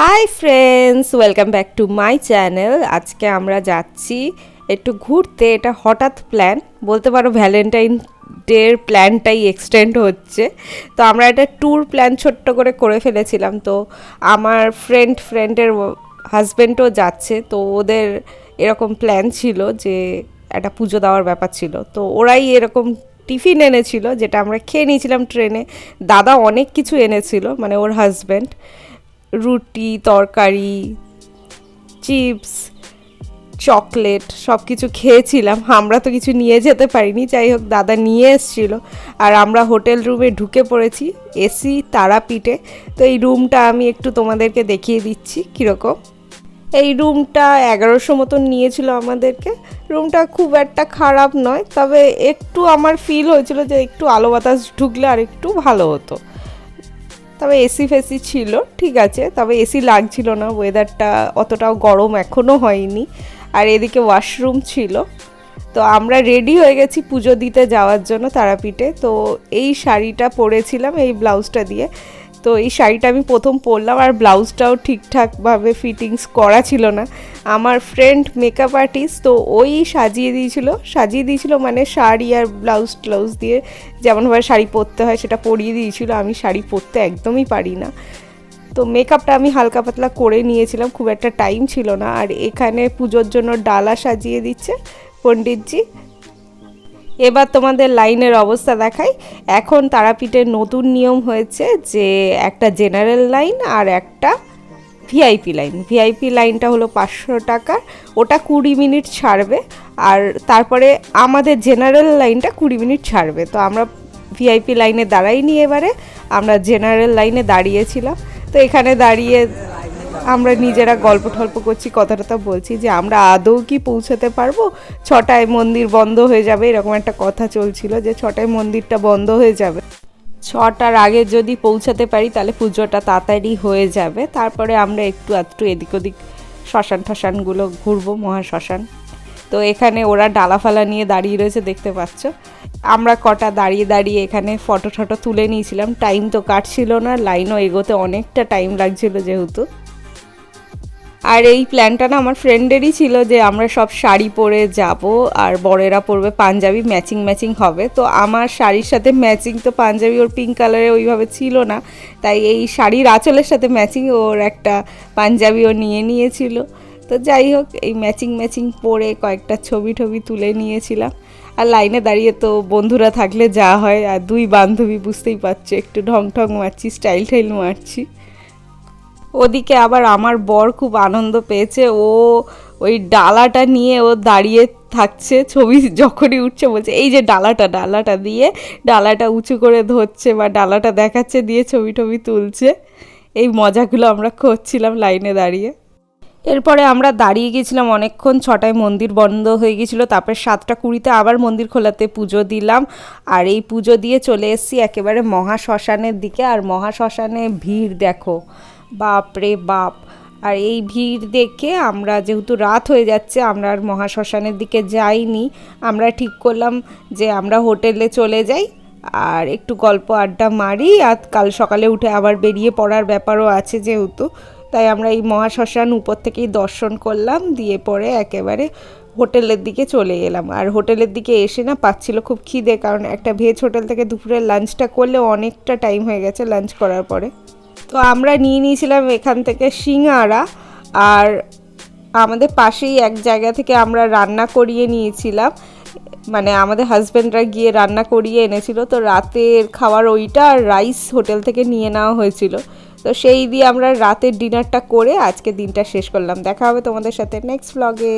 Hi friends, welcome back to my channel. আজকে আমরা যাচ্ছি একটু ঘুরতে। এটা হঠাৎ প্ল্যান বলতে পারো, ভ্যালেন্টাইন ডের প্ল্যানটাই এক্সটেন্ড হচ্ছে। তো আমরা একটা ট্যুর প্ল্যান ছোট্ট করে ফেলেছিলাম। তো আমার ফ্রেন্ডের হাজব্যান্ডও যাচ্ছে। তো ওদের এরকম প্ল্যান ছিল যে একটা পুজো দেওয়ার ব্যাপার ছিল। তো ওরাই এরকম টিফিন এনেছিল, যেটা আমরা খেয়ে নিয়েছিলাম ট্রেনে। দাদা অনেক কিছু এনেছিল, মানে ওর হাজব্যান্ড, রুটি, তরকারি, চিপস, চকলেট সব কিছু খেয়েছিলাম। আমরা তো কিছু নিয়ে যেতে পারিনি, যাই হোক দাদা নিয়ে এসেছিলো। আর আমরা হোটেল রুমে ঢুকে পড়েছি, এসি তারাপীঠে। তো এই রুমটা আমি একটু তোমাদেরকে দেখিয়ে দিচ্ছি কীরকম। এই রুমটা 1100 মতন নিয়েছিল আমাদেরকে। রুমটা খুব একটা খারাপ নয়, তবে একটু আমার ফিল হয়েছিল যে একটু আলো বাতাস ঢুকলে আর একটু ভালো হতো। তবে এসি ফেসি ছিল, ঠিক আছে, তবে এসি লাগছিল না। ওয়েদারটা অতটাও গরম এখনও হয়নি। আর এদিকে ওয়াশরুম ছিল। তো আমরা রেডি হয়ে গেছি পুজো দিতে যাওয়ার জন্য তারাপীঠে। তো এই শাড়িটা পরেছিলাম এই ব্লাউজটা দিয়ে। তো এই শাড়িটা আমি প্রথম পরলাম, আর ব্লাউজটাও ঠিকঠাকভাবে ফিটিংস করা ছিল না। আমার ফ্রেন্ড মেকআপ আর্টিস্ট, তো ওই সাজিয়ে দিয়েছিল মানে শাড়ি আর ব্লাউজ দিয়ে যেমনভাবে শাড়ি পরতে হয় সেটা পরিয়ে দিয়েছিল। আমি শাড়ি পরতে একদমই পারি না। তো মেকআপটা আমি হালকা পাতলা করে নিয়েছিলাম, খুব একটা টাইম ছিল না। আর এখানে পুজোর জন্য ডালা সাজিয়ে দিচ্ছে পণ্ডিতজি। এবার তোমাদের লাইনের অবস্থা দেখাই। এখন তারাপীঠের নতুন নিয়ম হয়েছে যে একটা জেনারেল লাইন আর একটা ভিআইপি লাইনটা হলো 500 টাকা, ওটা 20 মিনিট ছাড়বে। আর তারপরে আমাদের জেনারেল লাইনটা 20 মিনিট ছাড়বে। তো আমরা ভিআইপি লাইনে দাঁড়াইনি, এবারে আমরা জেনারেল লাইনে দাঁড়িয়েছিলাম। তো এখানে দাঁড়িয়ে আমরা নিজেরা গল্প টল্প করছি, কথাটা বলছি যে আমরা আদৌ কি পৌঁছাতে পারবো, 6টায় মন্দির বন্ধ হয়ে যাবে, এরকম একটা কথা চলছিল যে 6টায় মন্দিরটা বন্ধ হয়ে যাবে। 6টার আগে যদি পৌঁছাতে পারি তাহলে পুজোটা তাড়াতাড়ি হয়ে যাবে। তারপরে আমরা একটু এদিক ওদিক শ্মশানগুলো ঘুরবো, মহাশ্মশান। তো এখানে ওরা ডালাফালা নিয়ে দাঁড়িয়ে রয়েছে, দেখতে পাচ্ছ। আমরা কটা দাঁড়িয়ে এখানে ফটো তুলে নিয়েছিলাম। টাইম তো কাটছিল না, লাইনও এগোতে অনেকটা টাইম লাগছিল যেহেতু। আর এই প্ল্যানটা না আমার ফ্রেন্ডেরই ছিল যে আমরা সব শাড়ি পরে যাব, আর বড়েরা পরবে পাঞ্জাবি, ম্যাচিং হবে। তো আমার শাড়ির সাথে ম্যাচিং তো পাঞ্জাবি ওর পিঙ্ক কালারে ওইভাবে ছিল না, তাই এই শাড়ির আঁচলের সাথে ম্যাচিং ওর একটা পাঞ্জাবিও নিয়েছিল। তো যাই হোক, এই ম্যাচিং পরে কয়েকটা ছবি তুলে নিয়েছিলাম। আর লাইনে দাঁড়িয়ে তো বন্ধুরা থাকলে যা হয়, আর দুই বান্ধবী বুঝতেই পারছো, একটু ঢং মারছি, স্টাইল মারছি। ওদিকে আবার আমার বর খুব আনন্দ পেয়েছে, ও ওই ডালাটা নিয়ে ও দাঁড়িয়ে থাকছে, ছবি যখনই উঠছে বলছে এই যে ডালাটা দিয়ে ডালাটা উঁচু করে ধরছে বা ডালাটা দেখাচ্ছে, দিয়ে ছবি তুলছে। এই মজাগুলো আমরা করছিলাম লাইনে দাঁড়িয়ে। এরপরে আমরা দাঁড়িয়ে গেছিলাম অনেকক্ষণ, 6টায় মন্দির বন্ধ হয়ে গেছিলো। তারপরে 7:20 আবার মন্দির খোলাতে পুজো দিলাম। আর এই পুজো দিয়ে চলে এসেছি একেবারে মহাশ্মশানের দিকে। আর মহাশ্মশানে ভিড় দেখো, বাপ রে বাপ। আর এই ভিড় দেখে আমরা, যেহেতু রাত হয়ে যাচ্ছে, আমরা আর মহাশ্মশানের দিকে যাইনি। আমরা ঠিক করলাম যে আমরা হোটেলে চলে যাই আর একটু গল্প আড্ডা মারি, আর কাল সকালে উঠে আবার বেরিয়ে পড়ার ব্যাপারও আছে যেহেতু। তাই আমরা এই মহাশ্মশান উপর থেকেই দর্শন করলাম, দিয়ে পরে একেবারে হোটেলের দিকে চলে এলাম। আর হোটেলের দিকে এসে না পাচ্ছিল খুব খিদে, কারণ একটা ভেজ হোটেল থেকে দুপুরের লাঞ্চটা করলে অনেকটা টাইম হয়ে গেছে লাঞ্চ করার পরে। তো আমরা নিয়েছিলাম এখান থেকে সিঙ্গারা, আর আমাদের পাশেই এক জায়গা থেকে আমরা রান্না করিয়ে নিয়েছিলাম, মানে আমাদের হাজব্যান্ডরা গিয়ে রান্না করিয়ে এনেছিল। তো রাতের খাবার ওইটা, আর রাইস হোটেল থেকে নিয়ে নেওয়া হয়েছিল। তো সেই দিয়ে আমরা রাতের ডিনারটা করে আজকে দিনটা শেষ করলাম। দেখা হবে তোমাদের সাথে নেক্সট ব্লগে।